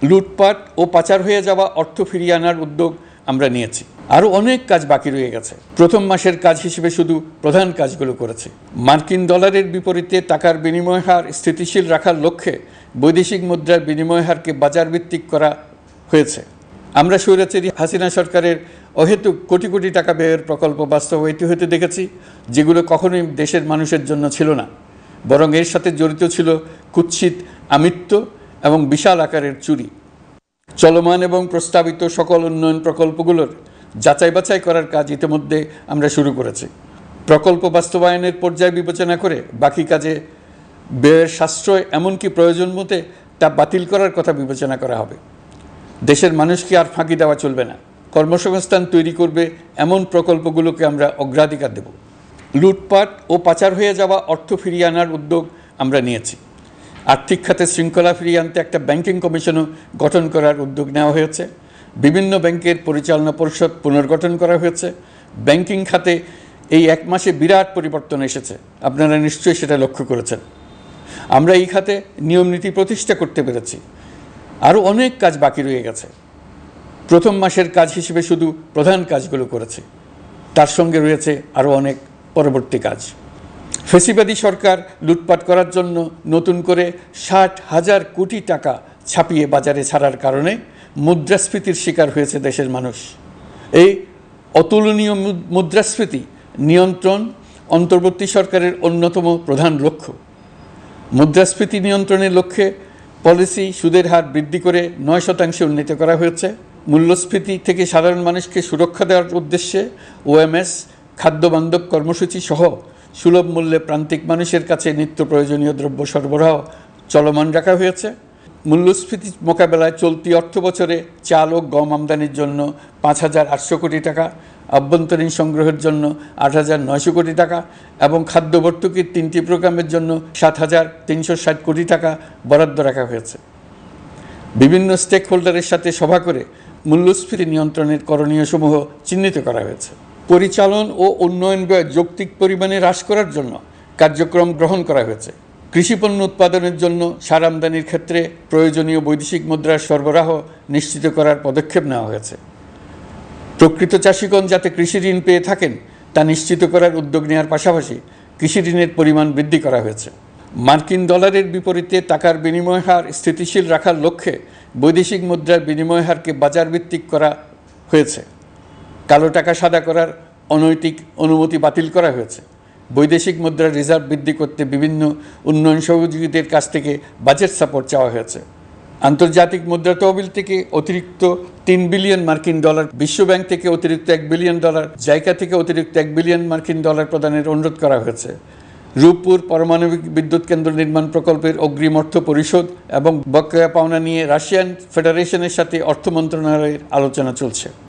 লুটপাট ও পাচার হয়ে যাওয়া অর্থ ফিরিয়ে আনার উদ্যোগ আমরা নিয়েছি। আরও অনেক কাজ বাকি রয়ে গেছে। প্রথম মাসের কাজ হিসেবে শুধু প্রধান কাজগুলো করেছি। মার্কিন ডলারের বিপরীতে টাকার বিনিময় হার স্থিতিশীল রাখার লক্ষ্যে বৈদেশিক মুদ্রার বিনিময় হারকে বাজারভিত্তিক করা হয়েছে। আমরা স্বৈরাচারী হাসিনা সরকারের অহেতুক কোটি কোটি টাকা ব্যয়ের প্রকল্প বাস্তবায়িত হতে দেখেছি, যেগুলো কখনোই দেশের মানুষের জন্য ছিল না, বরং এর সাথে জড়িত ছিল কুৎসিত আমিত্ব এবং বিশাল আকারের চুরি। চলমান এবং প্রস্তাবিত সকল উন্নয়ন প্রকল্পগুলোর যাচাই বাছাই করার কাজ ইতিমধ্যে আমরা শুরু করেছি। প্রকল্প বাস্তবায়নের পর্যায় বিবেচনা করে বাকি কাজে ব্যয়ের সাশ্রয় এমনকি প্রয়োজন মতে তা বাতিল করার কথা বিবেচনা করা হবে। দেশের মানুষকে আর ফাঁকি দেওয়া চলবে না। কর্মসংস্থান তৈরি করবে এমন প্রকল্পগুলোকে আমরা অগ্রাধিকার দেব। লুটপাট ও পাচার হয়ে যাওয়া অর্থ ফিরিয়ে আনার উদ্যোগ আমরা নিয়েছি। আর্থিক খাতে শৃঙ্খলা ফিরিয়ে আনতে একটা ব্যাংকিং কমিশনও গঠন করার উদ্যোগ নেওয়া হয়েছে। বিভিন্ন ব্যাংকের পরিচালনা পরিষদ পুনর্গঠন করা হয়েছে। ব্যাংকিং খাতে এই এক মাসে বিরাট পরিবর্তন এসেছে, আপনারা নিশ্চয়ই সেটা লক্ষ্য করেছেন। আমরা এই খাতে নিয়মনীতি প্রতিষ্ঠা করতে পেরেছি। আরও অনেক কাজ বাকি রয়ে গেছে। প্রথম মাসের কাজ হিসেবে শুধু প্রধান কাজগুলো করেছি, তার সঙ্গে রয়েছে আরও অনেক পরবর্তী কাজ। ফ্যাসিবাদী সরকার লুটপাট করার জন্য নতুন করে 60,000 কোটি টাকা ছাপিয়ে বাজারে ছাড়ার কারণে মুদ্রাস্ফীতির শিকার হয়েছে দেশের মানুষ। এই অতুলনীয় মুদ্রাস্ফীতি নিয়ন্ত্রণ অন্তর্বর্তী সরকারের অন্যতম প্রধান লক্ষ্য। মুদ্রাস্ফীতি নিয়ন্ত্রণের লক্ষ্যে পলিসি সুদের হার বৃদ্ধি করে 9% উন্নীত করা হয়েছে। মূল্যস্ফীতি থেকে সাধারণ মানুষকে সুরক্ষা দেওয়ার উদ্দেশ্যে ওএমএস খাদ্যবান্ধব কর্মসূচি সহ সুলভ মূল্যে প্রান্তিক মানুষের কাছে নিত্য প্রয়োজনীয় দ্রব্য সরবরাহ চলমান রাখা হয়েছে। মূল্যস্ফীতি মোকাবেলায় চলতি অর্থ বছরে চাল ও গম আমদানির জন্য 5,800 কোটি টাকা, আভ্যন্তরীণ সংগ্রহের জন্য 8,900 কোটি টাকা এবং খাদ্য ভর্তুকির 3টি প্রোগ্রামের জন্য 7,360 কোটি টাকা বরাদ্দ রাখা হয়েছে। বিভিন্ন স্টেক হোল্ডারের সাথে সভা করে মূল্যস্ফীতি নিয়ন্ত্রণের করণীয়সমূহ চিহ্নিত করা হয়েছে। পরিচালন ও উন্নয়ন ব্যয় যৌক্তিক পরিমাণে হ্রাস করার জন্য কার্যক্রম গ্রহণ করা হয়েছে। কৃষিপণ্য উৎপাদনের জন্য সার আমদানির ক্ষেত্রে প্রয়োজনীয় বৈদেশিক মুদ্রার সরবরাহ নিশ্চিত করার পদক্ষেপ নেওয়া হয়েছে। প্রকৃত চাষিগণ যাতে কৃষি ঋণ পেয়ে থাকেন তা নিশ্চিত করার উদ্যোগ নেওয়ার পাশাপাশি কৃষি ঋণের পরিমাণ বৃদ্ধি করা হয়েছে। মার্কিন ডলারের বিপরীতে টাকার বিনিময় হার স্থিতিশীল রাখার লক্ষ্যে বৈদেশিক মুদ্রার বিনিময় হারকে বাজারভিত্তিক করা হয়েছে। কালো টাকা সাদা করার অনৈতিক অনুমতি বাতিল করা হয়েছে। বৈদেশিক মুদ্রার রিজার্ভ বৃদ্ধি করতে বিভিন্ন উন্নয়ন সহযোগীদের কাছ থেকে বাজেট সাপোর্ট চাওয়া হয়েছে। আন্তর্জাতিক মুদ্রা তহবিল থেকে অতিরিক্ত 3 বিলিয়ন মার্কিন ডলার, বিশ্বব্যাংক থেকে অতিরিক্ত 1 বিলিয়ন ডলার, জাইকা থেকে অতিরিক্ত 1 বিলিয়ন মার্কিন ডলার প্রদানের অনুরোধ করা হয়েছে। রূপপুর পারমাণবিক বিদ্যুৎ কেন্দ্র নির্মাণ প্রকল্পের অগ্রিম অর্থ পরিশোধ এবং বকেয়া পাওনা নিয়ে রাশিয়ান ফেডারেশনের সাথে অর্থ মন্ত্রণালয়ের আলোচনা চলছে।